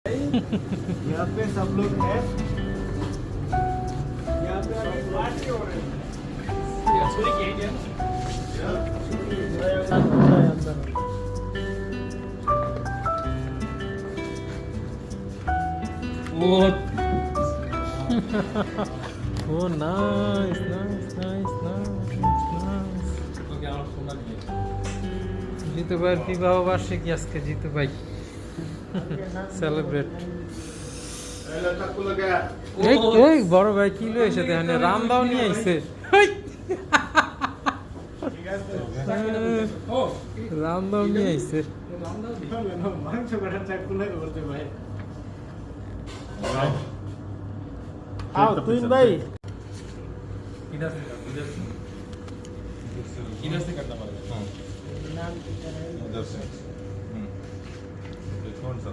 यहाँ पे सब लोग हैं। यहाँ पे अभी पार्टी हो रही है। Oh, nice, nice, nice, nice, nice. Jitu ভাইয়ের বিবাহ বার্ষিকী আজকে জিতু ভাই সেলিব্রেট। এই বড় ভাই কি লয়ে এসে দেখেন রামদাও নিয়ে আইছে। রামদাও নিয়ে আইছে। মাংস কাটা চাকুলে করতে ভাই। आओ तुम भाई इधर से करना पड़ेगा। हाँ नाम उधर से कौन सा